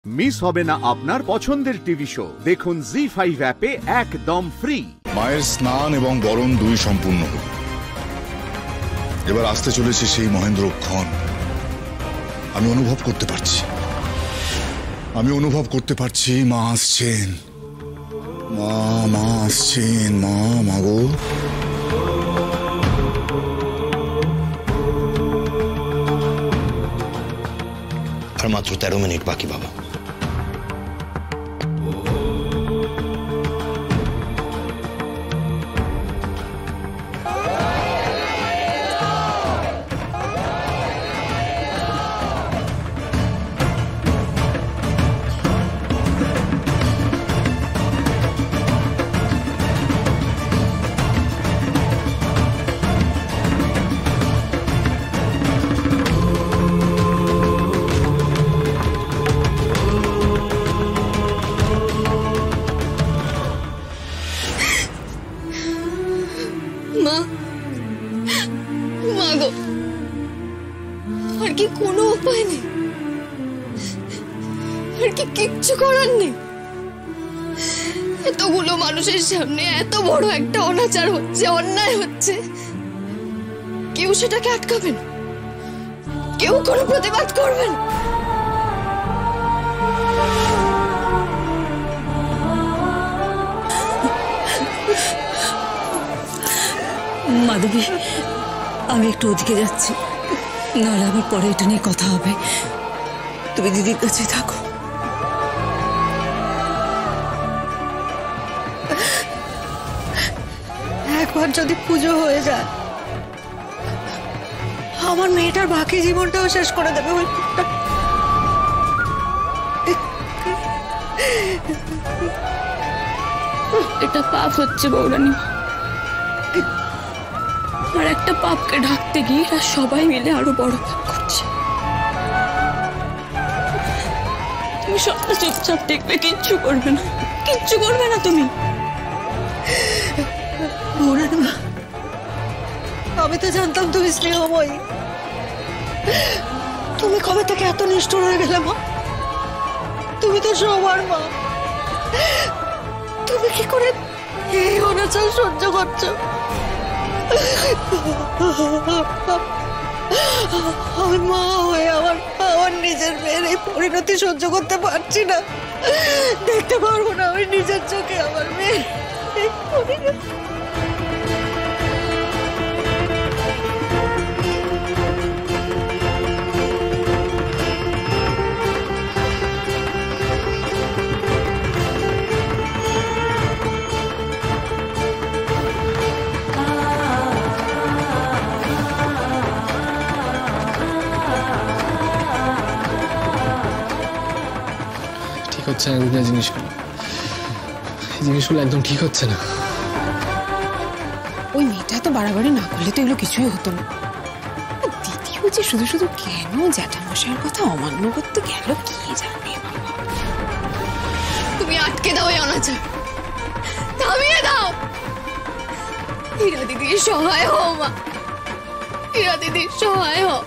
Miss হবে না আপনার পছন্দের টিভি শো। দেখুন জি5 অ্যাপে একদম ফ্রি। মায়ের স্নান এবং বরণ দুই সম্পূর্ণ হল। এবার আসতে চলেছে সেই মহেন্দ্রক্ষণ। আমি অনুভব করতে পারছি মা আসছেন। মা আসছেন। মা গো। আর মাত্র 13 মিনিট বাকি বাবা। আর কি কোনো উপায় নেই? আর কি কিচ্ছু করার নেই? এতগুলো মানুষের সামনে এত বড় একটা অনাচার হচ্ছে, অন্যায় হচ্ছে, কেউ সেটাকে আটকাবেন? কেউ কোনো প্রতিবাদ করবেন? মাধবী, আমি একটু ওদিকে যাচ্ছি, নাহলে আবার পরে এটা নিয়ে কথা হবে। তুমি দিদির কাছে থাকো। একবার যদি পুজো হয়ে যায়, আমার মেয়েটার বাকি জীবনটাও শেষ করে দেবে ওই লোকটা। এটা পাপ হচ্ছে বৌরানী। আর একটা পাপকে ঢাকতে গিয়ে এরা সবাই মিলে আরো বড় পাপ করছে। তুমি সবটা চুপচাপ দেখবে, কিচ্ছু করবে না, কিচ্ছু করবে না তুমি। আমি তো জানতাম তুমি স্নেহময়ী। তুমি কবে থেকে এত নিষ্ঠুর হয়ে গেলে মা? তুমি তো সবার মা। তুমি কি করে এই অনাচার সহ্য করছো? আমি মা হয়ে আমার নিজের মেয়ের এই পরিণতি সহ্য করতে পারছি না। দেখতে পারবো না আমি নিজের চোখে আমার মেয়ের এই পরিণতি। হচ্ছে না দুনিয়া, জিনিসগুলো একদম ঠিক হচ্ছে না। ওই মেয়েটা তো বাড়াবাড়ি না করলে তো এগুলো কিছুই হতো না। দ্বিতীয় যে শুধু শুধু কেন জ্যাঠামশাইয়ের কথা অমান্য করতে গেল কি জানে বাবা। তুমি আটকে দাও এই অনাচার, থামিয়ে দাও। হীরা দিদির সহায় হও মা, হীরা দিদির সহায় হও।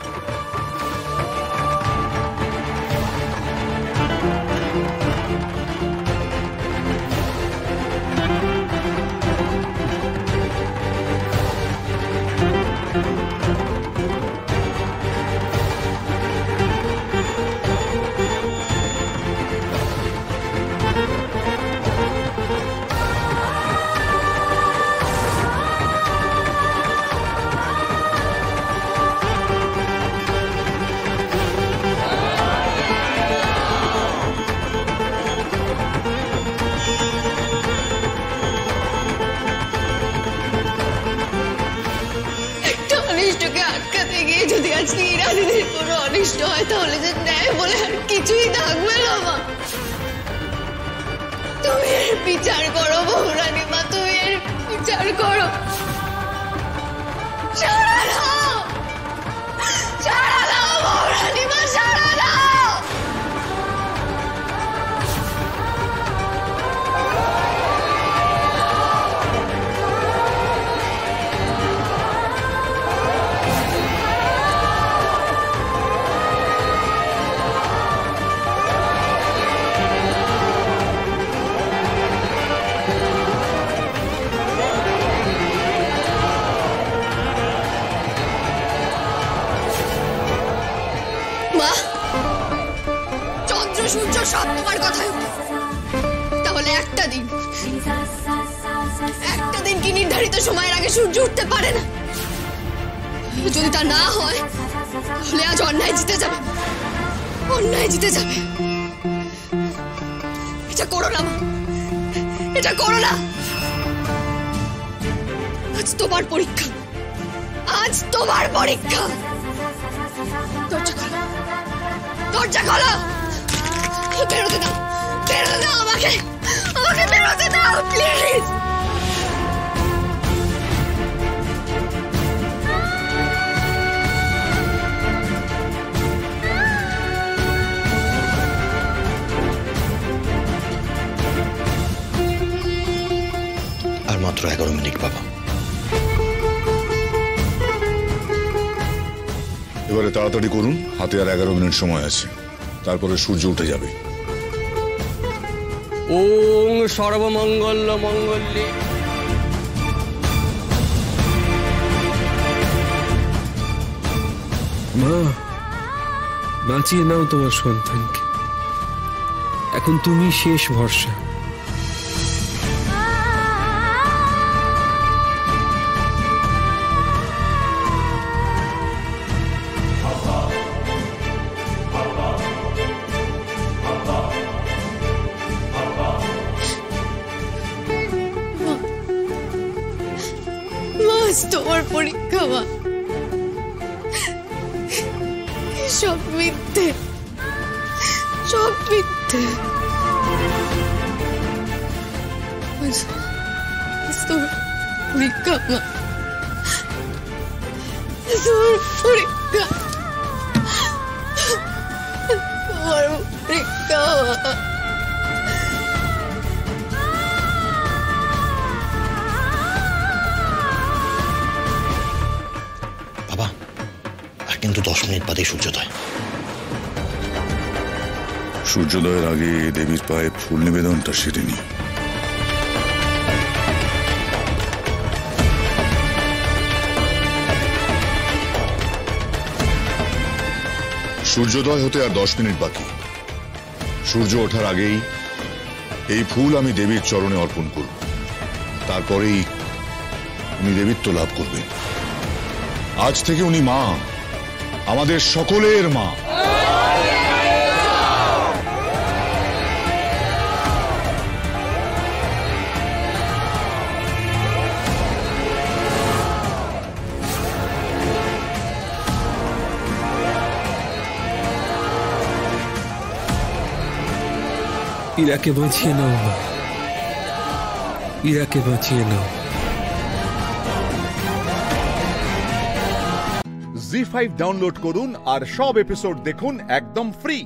যদি আজকে হীরা দিদির কোনো অনিষ্ট হয়, তাহলে যে ন্যায় বলে আর কিছুই থাকবে না মা। তুমি এর বিচার করো বৌরানী মা, তুমি এর বিচার করো। ছাড়া দাও, ছাড়া দাও বৌরানী মা, ছাড়া দাও। সূর্য সব তোমার কথাই হতো। তাহলে একটা দিন কি নির্ধারিত সময়ের আগে সূর্য উঠতে পারে না? যদি তা না হয় তাহলে আজ অন্যায় জিতে যাবে, অন্যায় জিতে যাবে। এটা করো না মা, এটা করো না। আজ তোমার পরীক্ষা, আজ তোমার পরীক্ষা। দরজা খোলো, দরজা খোলো। বেরোতে দাও, বেরোতে দাও আমাকে, আমাকে বেরোতে দাও প্লিজ। আর মাত্র 11 মিনিট বাবা। এবারে তাড়াতাড়ি করুন, হাতে আর 11 মিনিট সময় আছে, তারপরে সূর্য উঠে যাবে। ওং সর্বমঙ্গল মঙ্গলে। মা, বাঁচিয়ে নাও তোমার সন্তানকে, এখন তুমি শেষ ভরসা। তোমার পরীক্ষা মা, সব মিথ্যে, সব মিথ্যে। তোমার পরীক্ষা মা, তোমার পরীক্ষা, তোমার পরীক্ষা মা। কিন্তু 10 মিনিট বাদে সূর্যোদয়। সূর্যোদয়ের আগে দেবীর পায়ে ফুল নিবেদনটা সেরে নি। সূর্যোদয় হতে আর 10 মিনিট বাকি। সূর্য ওঠার আগেই এই ফুল আমি দেবীর চরণে অর্পণ করব, তারপরেই উনি দেবীত্ব লাভ করবেন। আজ থেকে উনি মা, আমাদের সকলের মা। ইরাকে বাঁচিয়ে নাও মা, ইরাকে বাঁচিয়ে নাও। জি5 ডাউনলোড করুন আর সব এপিসোড দেখুন একদম ফ্রি।